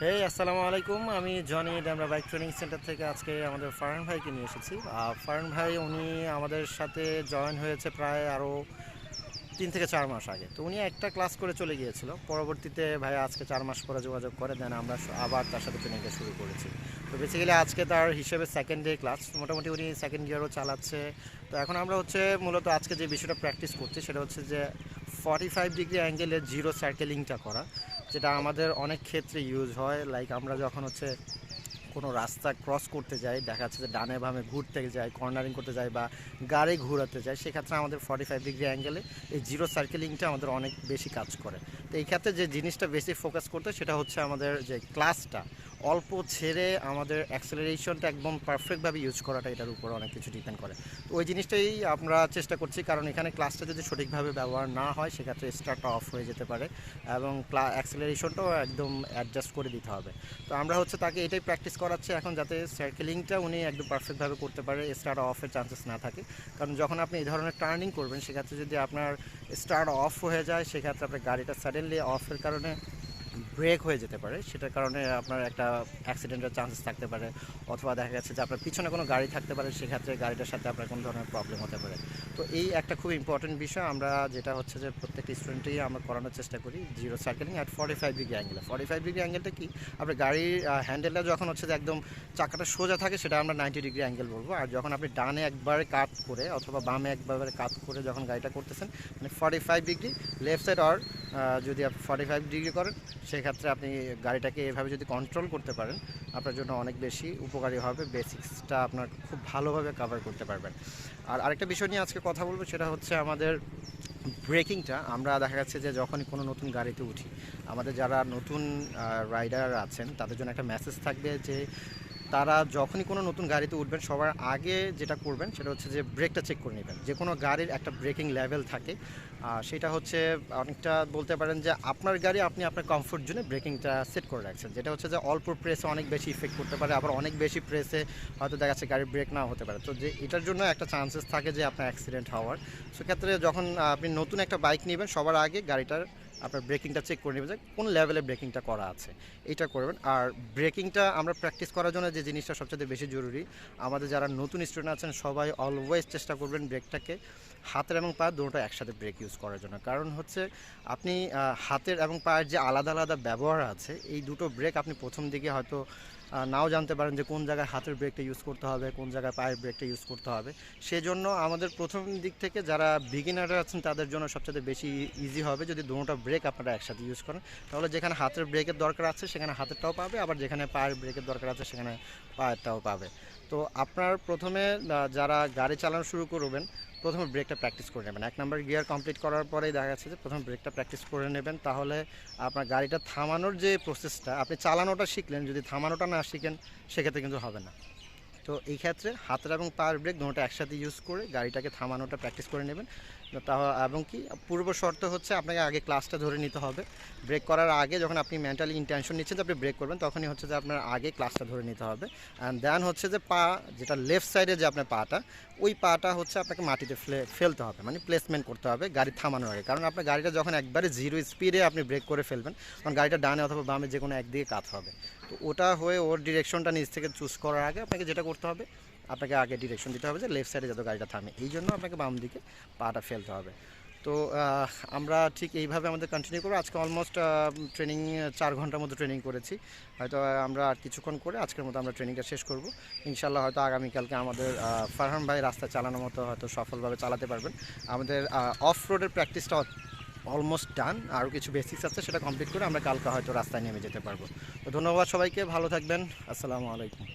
হেই আসসালামু আলাইকুম। আমি Johnny Demra bike training centre থেকে আজকে আমাদের ফারহান ভাইকে নিয়ে এসেছি। ফারহান ভাই উনি আমাদের সাথে জয়েন হয়েছে প্রায় আরও 3 থেকে 4 মাস আগে। তো উনি একটা ক্লাস করে চলে গিয়েছিল, পরবর্তীতে ভাই আজকে 4 মাস পরে যোগাযোগ করে দেন, আমরা আবার তার সাথে ট্রেনিংটা শুরু করেছি। তো বেসিক্যালি আজকে তার হিসেবে সেকেন্ড ডে ক্লাস, মোটামুটি উনি সেকেন্ড গিয়ারও চালাচ্ছে। তো এখন আমরা মূলত আজকে যে বিষয়টা প্র্যাকটিস করছি সেটা হচ্ছে যে 45 ডিগ্রি অ্যাঙ্গেলে জিরো সার্কেলিংটা করা, যেটা আমাদের অনেক ক্ষেত্রে ইউজ হয়। লাইক আমরা যখন কোনো রাস্তা ক্রস করতে যাই, দেখা যাচ্ছে যে ডানে বামে ঘুরতে যাই, কর্নারিং করতে যাই বা গাড়ি ঘোরাতে যাই, সেক্ষেত্রে আমাদের 45 ডিগ্রি অ্যাঙ্গেলে এই জিরো সার্কেলিংটা আমাদের অনেক বেশি কাজ করে। তো এই ক্ষেত্রে যে জিনিসটা বেশি ফোকাস করতে সেটা হচ্ছে আমাদের যে ক্লাসটা অল্প ছেড়ে আমাদের অ্যাক্সেলারেশনটা একদম পারফেক্টভাবে ইউজ করাটা, এটার উপর অনেক কিছু ডিপেন্ড করে। তো ওই জিনিসটাই আমরা চেষ্টা করছি, কারণ এখানে ক্লাসটা যদি সঠিকভাবে ব্যবহার না হয় সেক্ষেত্রে স্টার্টটা অফ হয়ে যেতে পারে এবং অ্যাক্সেলারেশনটাও একদম অ্যাডজাস্ট করে দিতে হবে। তো আমরা তাকে এটাই প্র্যাকটিস করাচ্ছি এখন, যাতে সার্কেলিংটা উনি একদম পারফেক্টভাবে করতে পারে, স্টার্ট অফের চান্সেস না থাকে। কারণ যখন আপনি এই ধরনের টার্নিং করবেন সেক্ষেত্রে যদি আপনার স্টার্ট অফ হয়ে যায় সেক্ষেত্রে আপনার গাড়িটা সাডেনলি অফের কারণে ব্রেক হয়ে যেতে পারে, সেটার কারণে আপনার একটা অ্যাক্সিডেন্টের চান্সেস থাকতে পারে, অথবা দেখা যাচ্ছে যে আপনার পিছনে কোনো গাড়ি থাকতে পারে, সেক্ষেত্রে গাড়িটার সাথে আপনার কোনো ধরনের প্রবলেম হতে পারে। তো এই একটা খুব ইম্পর্টেন্ট বিষয়, আমরা যেটা হচ্ছে যে প্রত্যেকটা স্টুডেন্টেই আমরা করানোর চেষ্টা করি জিরো সার্কেলিং অ্যাট 45 ডিগ্রি অ্যাঙ্গেলে। 45 ডিগ্রি অ্যাঙ্গেলটা কি, আপনার গাড়ির হ্যান্ডেলটা যখন যে একদম চাকাটা সোজা থাকে সেটা আমরা 90 ডিগ্রি অ্যাঙ্গেল বলবো। আর যখন আপনি ডানে একবারে কাট করে অথবা বামে একবারে কাট করে যখন গাড়িটা করতেছেন, মানে 45 ডিগ্রি লেফট সাইড, আর যদি আপনি 45 ডিগ্রি করেন সেক্ষেত্রে আপনি গাড়িটাকে এভাবে যদি কন্ট্রোল করতে পারেন আপনার জন্য অনেক বেশি উপকারী হবে, বেসিক্সটা আপনার খুব ভালোভাবে কভার করতে পারবেন। আর আরেকটা বিষয় নিয়ে আজকে কথা বলবো, সেটা হচ্ছে আমাদের ব্রেকিংটা। আমরা দেখা যাচ্ছে যে যখনই কোনো নতুন গাড়িতে উঠি, আমাদের যারা নতুন রাইডার আছেন তাদের জন্য একটা মেসেজ থাকবে যে তারা যখনই কোনো নতুন গাড়িতে উঠবেন সবার আগে যেটা করবেন সেটা হচ্ছে যে ব্রেকটা চেক করে নেবেন। যে কোনো গাড়ির একটা ব্রেকিং লেভেল থাকে, সেটা অনেকটা বলতে পারেন যে আপনার গাড়ি আপনি আপনার কমফোর্ট জোনে ব্রেকিংটা সেট করে রাখছেন, যেটা হচ্ছে যে অল্প প্রেসে অনেক বেশি ইফেক্ট করতে পারে, আবার অনেক বেশি প্রেসে হয়তো দেখা যাচ্ছে গাড়ির ব্রেক না হতে পারে। তো যে এটার জন্য একটা চান্সেস থাকে যে আপনার অ্যাক্সিডেন্ট হওয়ার। সেক্ষেত্রে যখন আপনি নতুন একটা বাইক নেবেন সবার আগে গাড়িটার আপনার ব্রেকিংটা চেক করে নেবেন যে কোন লেভেলে ব্রেকিংটা করা আছে, এইটা করবেন। আর ব্রেকিংটা আমরা প্র্যাকটিস করার জন্য যে জিনিসটা সবচেয়ে বেশি জরুরি, আমাদের যারা নতুন স্টুডেন্ট আছেন সবাই অলওয়েজ চেষ্টা করবেন ব্রেকটাকে হাতের এবং পায়ের দুটো একসাথে ব্রেক ইউজ করার জন্য। কারণ আপনি হাতের এবং পায়ের যে আলাদা আলাদা ব্যবহার আছে, এই দুটো ব্রেক আপনি প্রথম দিকে হয়তো নাও জানতে পারেন যে কোন জায়গায় হাতের ব্রেকটা ইউজ করতে হবে, কোন জায়গায় পায়ের ব্রেকটা ইউজ করতে হবে। সেজন্য আমাদের প্রথম দিক থেকে যারা বিগিনাররা আছেন তাদের জন্য সবচেয়ে বেশি ইজি হবে যদি দুটো ব্রেক আপনারা একসাথে ইউজ করেন। তাহলে যেখানে হাতের ব্রেকের দরকার আছে সেখানে হাতেরটাও পাবে, আবার যেখানে পায়ের ব্রেকের দরকার আছে সেখানে পায়েরটাও পাবে। তো আপনার প্রথমে যারা গাড়ি চালানো শুরু করবেন প্রথমে ব্রেকটা প্র্যাকটিস করে নেবেন। 1 নম্বর গিয়ার কমপ্লিট করার পরেই দেখা যাচ্ছে যে প্রথম ব্রেকটা প্র্যাকটিস করে নেবেন, তাহলে আপনার গাড়িটা থামানোর যে প্রসেসটা, আপনি চালানোটা শিখলেন, যদি থামানোটা না শিখেন সেক্ষেত্রে কিন্তু হবে না। তো এই ক্ষেত্রে হাতের এবং পায়ের ব্রেক দুটোটা একসাথে ইউজ করে গাড়িটাকে থামানোটা প্র্যাকটিস করে নেবেন। তা এবং কি পূর্ব শর্ত আপনাকে আগে ক্লাসটা ধরে নিতে হবে। ব্রেক করার আগে যখন আপনি মেন্টালি ইন্টেনশন নিচ্ছেন যে আপনি ব্রেক করবেন, তখনই যে আপনার আগে ক্লাসটা ধরে নিতে হবে। অ্যান্ড দেন যে পা, যেটা লেফট সাইডে যে আপনার পাটা, ওই পাটা আপনাকে মাটিতে ফেলতে হবে, মানে প্লেসমেন্ট করতে হবে গাড়ি থামানোর আগে। কারণ আপনার গাড়িটা যখন একবারে জিরো স্পিডে আপনি ব্রেক করে ফেলবেন তখন গাড়িটা ডানে অথবা বামে যে কোনো একদিকে কাত হবে। তো ওটা হয়ে ওর ডিরেকশনটা নিজ থেকে চুজ করার আগে আপনাকে যেটা করতে হবে, আপনাকে আগে ডিরেকশন দিতে হবে যে লেফট সাইডে যত গাড়িটা থামে, এই জন্য আপনাকে বাম দিকে পাটা ফেলতে হবে। তো আমরা ঠিক এইভাবে আমাদের কন্টিনিউ করবো। আজকে অলমোস্ট ট্রেনিং 4 ঘন্টার মতো ট্রেনিং করেছি, হয়তো আমরা আর কিছুক্ষণ করে আজকের মতো আমরা ট্রেনিংটা শেষ করব ইনশাল্লাহ। হয়তো আগামীকালকে আমাদের ফারহান ভাই রাস্তায় চালানোর মতো হয়তো সফলভাবে চালাতে পারবেন। আমাদের অফ রোডের প্র্যাকটিসটা অলমোস্ট ডান, আরও কিছু বেসিক্স আছে সেটা কমপ্লিট করে আমরা কালকে হয়তো রাস্তায় নেমে যেতে পারবো। তো ধন্যবাদ সবাইকে, ভালো থাকবেন, আসসালামু আলাইকুম।